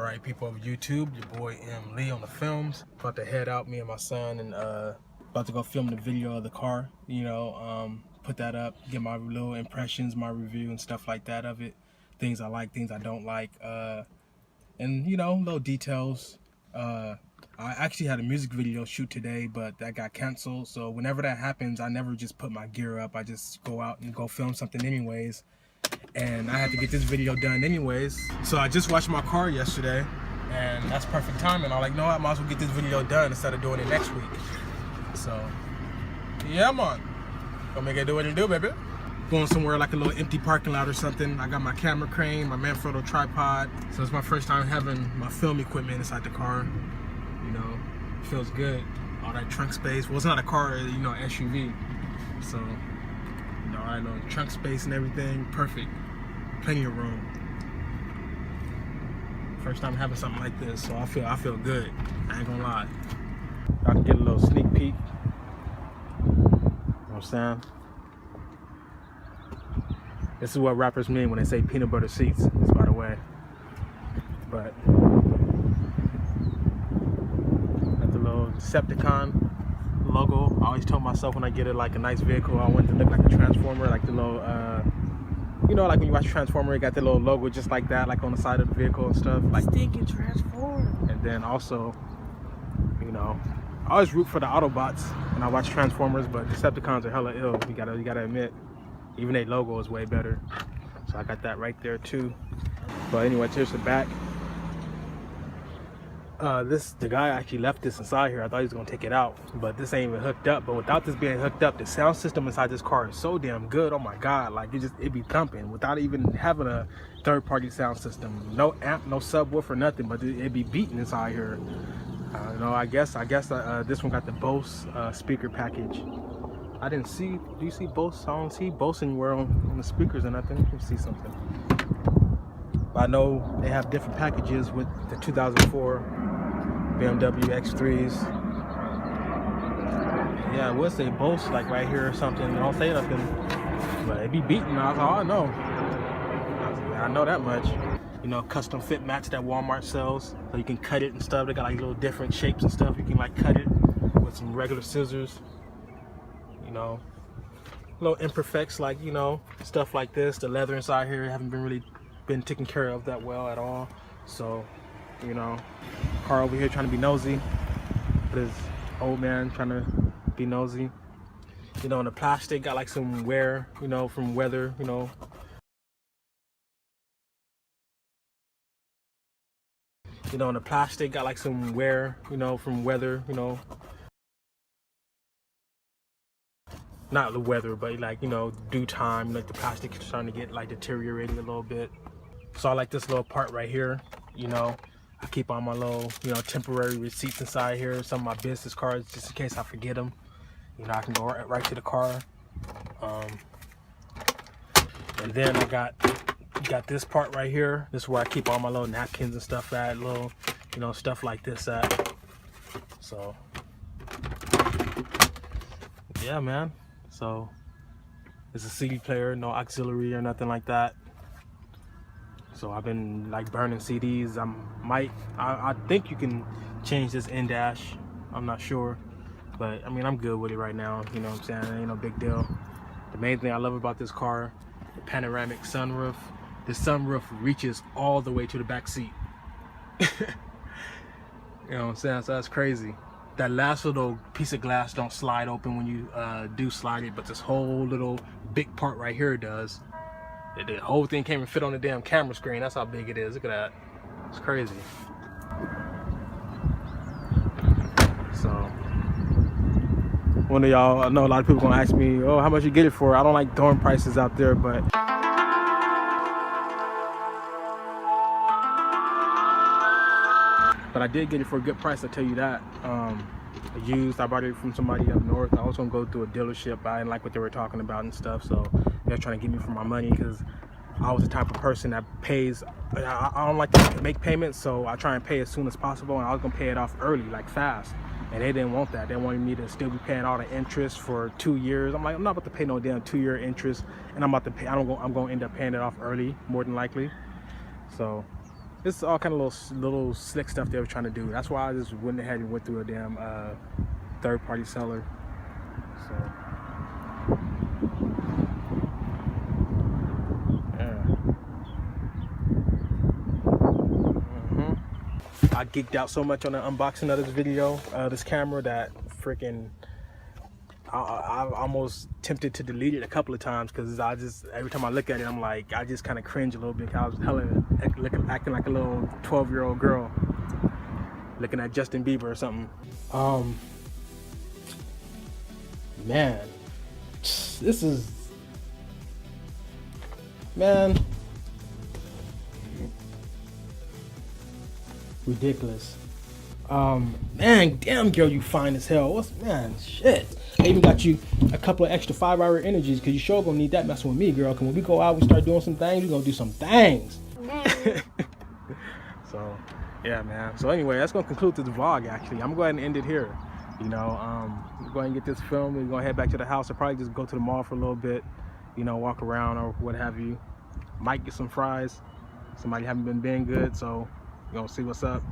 Alright, people of YouTube, your boy M. Lee on the films. About to head out, me and my son, and about to go film the video of the car, put that up, get my little impressions, my review and stuff like that of it. Things I like, things I don't like, and little details. I actually had a music video shoot today, but that got canceled. So whenever that happens, I never just put my gear up. I just go out and go film something anyways. And I had to get this video done anyways. So I just washed my car yesterday, and that's perfect timing. I'm like, no, I might as well get this video done instead of doing it next week. So, yeah, man. Gonna make it do what it do, baby. Going somewhere like a little empty parking lot or something. I got my camera crane, my Manfrotto tripod. So it's my first time having my film equipment inside the car. It feels good. All that trunk space. Well, it's not a car, SUV. So, I know trunk space and everything, perfect. Plenty of room. First time having something like this, so I feel good. I ain't gonna lie. I can get a little sneak peek. You know what I'm saying? This is what rappers mean when they say peanut butter seats, just by the way. But got the little Decepticon logo. I always told myself when I get it like a nice vehicle, I want it to look like a Transformer, like the little like when you watch Transformer, it got the little logo just like that, like on the side of the vehicle and stuff. Like stinking Transform. And then also, I always root for the Autobots when I watch Transformers, but Decepticons are hella ill. You gotta admit, even their logo is way better. So I got that right there too. But anyway, here's the back. The guy actually left this inside here. I thought he was gonna take it out, but this ain't even hooked up. But without this being hooked up, the sound system inside this car is so damn good. Oh my god, like it be thumping without even having a third-party sound system. No amp, no subwoofer, nothing, but it be beating inside here. I guess this one got the Bose speaker package. I didn't see. Do you see Bose? I don't see Bose anywhere on the speakers or nothing. Let me see something. But I know they have different packages with the 2004 BMW X3s. Yeah, I would say Bose like right here or something. I don't say nothing, but it be beating. I was like, oh, I know. I know that much. Custom fit mats that Walmart sells, so you can cut it and stuff. They got like little different shapes and stuff. You can like cut it with some regular scissors. Little imperfects like stuff like this. The leather inside here haven't really been taken care of that well at all. So, car over here trying to be nosy. This old man trying to be nosy. And the plastic got like some wear, from weather, and the plastic got like some wear, from weather, not the weather, but like, due time, like the plastic is starting to get like deteriorating a little bit. So I like this little part right here, I keep on my little, temporary receipts inside here, some of my business cards, just in case I forget them. I can go right to the car. And then I got this part right here. This is where I keep all my little napkins and stuff at, little, stuff like this at. So, yeah, man. So, it's a CD player, no auxiliary or nothing like that. So I've been like burning CDs. I think you can change this in-dash. I'm not sure, but I mean, I'm good with it right now. You know what I'm saying? It ain't no big deal. The main thing I love about this car, the panoramic sunroof. The sunroof reaches all the way to the back seat. You know what I'm saying? So that's crazy. That last little piece of glass don't slide open when you do slide it, but this whole little big part right here does. The whole thing can't even fit on the damn camera screen. That's how big it is. Look at that. It's crazy. So, one of y'all, I know a lot of people gonna ask me, oh, how much you get it for? I don't like throwing prices out there, but I did get it for a good price, I'll tell you that. Used, I bought it from somebody up north. I was gonna go through a dealership, but I didn't like what they were talking about and stuff, so they're trying to get me for my money because I was the type of person that pays. I don't like to make payments, so I try and pay as soon as possible, and I was gonna pay it off early, like fast, and they didn't want that. They wanted me to still be paying all the interest for 2 years. I'm like, I'm not about to pay no damn 2-year interest, and I'm about to pay. I'm gonna end up paying it off early, more than likely. So It's all kind of little slick stuff they were trying to do. That's why I just went ahead and went through a damn third-party seller. So yeah. I geeked out so much on the unboxing of this video, this camera, that freaking I almost tempted to delete it a couple of times, because I just, every time I look at it, I'm like, I just kind of cringe a little bit. I was acting like a little 12-year-old girl looking at Justin Bieber or something. Man, this is, man, ridiculous. Man, damn girl, you fine as hell. Man, shit. I even got you a couple of extra 5-hour energies, because you sure gonna need that messing with me, girl. Cause when we go out, we start doing some things, we gonna do some things. So, yeah, man. So anyway, that's gonna conclude this vlog, actually. I'm gonna go ahead and end it here. You know, we're going to get this filmed. We're going to head back to the house. I'll probably just go to the mall for a little bit, you know, walk around or what have you. Might get some fries. Somebody haven't been good, so we're going to see what's up.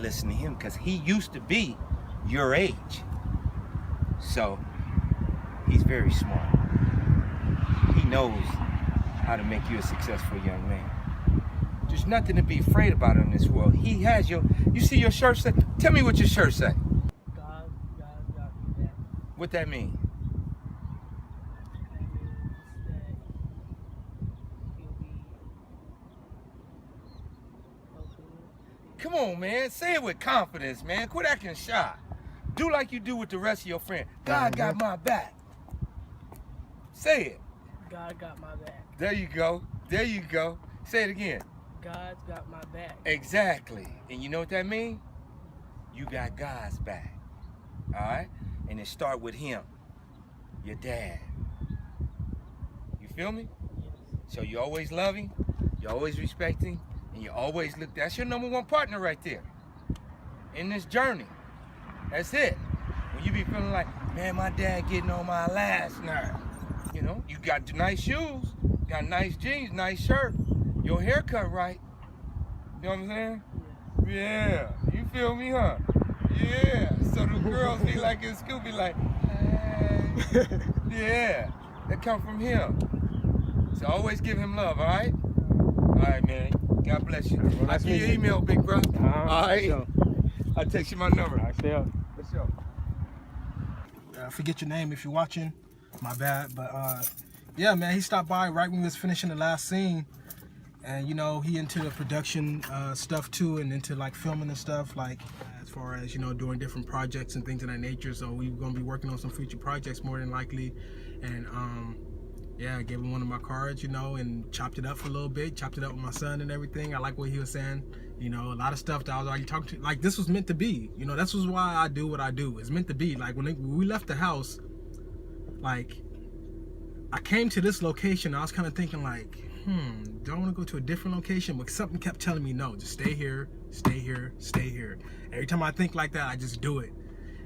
Listen to him, because he used to be your age. So he's very smart. He knows how to make you a successful young man. There's nothing to be afraid about in this world. He has your, you see your shirt say? Tell me what your shirt say. God got me back. What that mean? That means that he'll be helping. Come on, man. Say it with confidence, man. Quit acting shy. Do like you do with the rest of your friends. God got my back. Say it. God got my back. There you go. There you go. Say it again. God's got my back. Exactly. And you know what that means? You got God's back. All right? And it start with him, your dad. You feel me? Yes. So you always love him, you always respect him, and you always look, that's your #1 partner right there in this journey. That's it. When you be feeling like, man, my dad getting on my last nerve. You know, you got nice shoes, got nice jeans, nice shirt, your haircut right. You know what I'm saying? Yes. Yeah. You feel me, huh? Yeah. So the girls be like in school, be like, hey. Yeah. That come from him. So always give him love, all right? All right, man. God bless you. Well, I'll give you your email, big bro. All right. Sure. I'll text you my number. All right, stay up. For sure. Forget your name if you're watching. My bad. But yeah, man, he stopped by right when we was finishing the last scene. And you know, he into the production stuff too, and into like filming and stuff, like as far as, you know, doing different projects and things of that nature. So we're gonna be working on some future projects more than likely. And yeah, I gave him one of my cards, you know, and chopped it up for a little bit, chopped it up with my son and everything. I like what he was saying, you know, a lot of stuff that I was already talking to, like this was meant to be, you know, this was why I do what I do. It's meant to be. Like when we left the house, like I came to this location, I was kind of thinking like, do I want to go to a different location? But something kept telling me, no, just stay here, stay here, stay here. Every time I think like that, I just do it.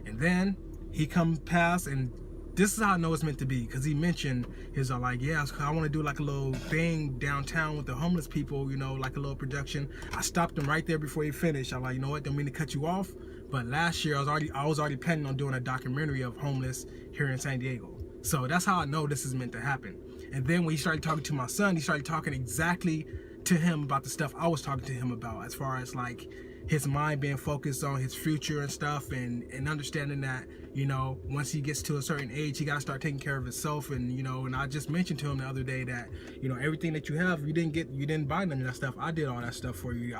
And then he come past, and this is how I know it's meant to be, because he mentioned, he's like, yeah, I want to do like a little thing downtown with the homeless people, you know, like a little production. I stopped him right there before he finished. I'm like, you know what, don't mean to cut you off, but last year I was already planning on doing a documentary of homeless here in San Diego. So that's how I know this is meant to happen. And then when he started talking to my son, he started talking exactly to him about the stuff I was talking to him about, as far as like his mind being focused on his future and stuff, and understanding that, you know, once he gets to a certain age, he got to start taking care of himself. And, you know, and I just mentioned to him the other day that, you know, everything that you have, you didn't buy none of that stuff. I did all that stuff for you.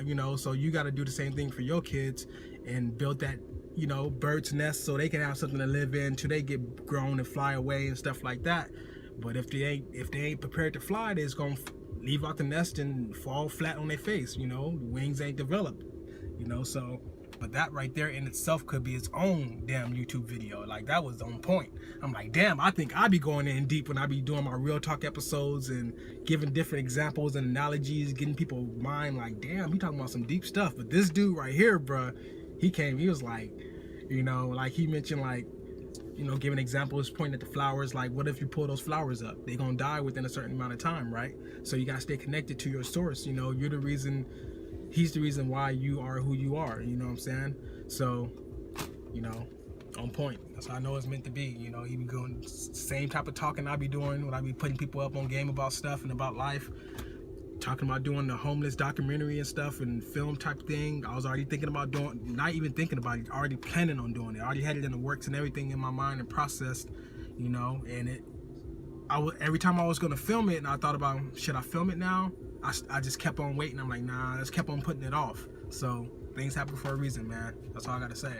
You know, so you got to do the same thing for your kids and build that, you know, bird's nest so they can have something to live in till they get grown and fly away and stuff like that. But if they ain't prepared to fly, they're just gonna leave out the nest and fall flat on their face. You know, the wings ain't developed. You know, so, but that right there in itself could be its own damn YouTube video. Like that was on point. I'm like, damn, I think I be going in deep when I be doing my real talk episodes and giving different examples and analogies, getting people mind like, damn, he talking about some deep stuff. But this dude right here, bruh, he was like, you know, like he mentioned like, you know, giving examples, pointing at the flowers, like what if you pull those flowers up? They're gonna die within a certain amount of time, right? So you gotta stay connected to your source. You know, you're the reason, he's the reason why you are who you are, you know what I'm saying? So, you know, on point. That's how I know it's meant to be. You know, he be going same type of talking I be doing when I be putting people up on game about stuff and about life. Talking about doing the homeless documentary and stuff and film type thing. I was already thinking about doing, not even thinking about it, already planning on doing it. I already had it in the works and everything in my mind and processed, you know. And every time I was gonna film it and I thought about, should I film it now? I just kept on waiting. I'm like, nah, I just kept on putting it off. So things happen for a reason, man. That's all I gotta say.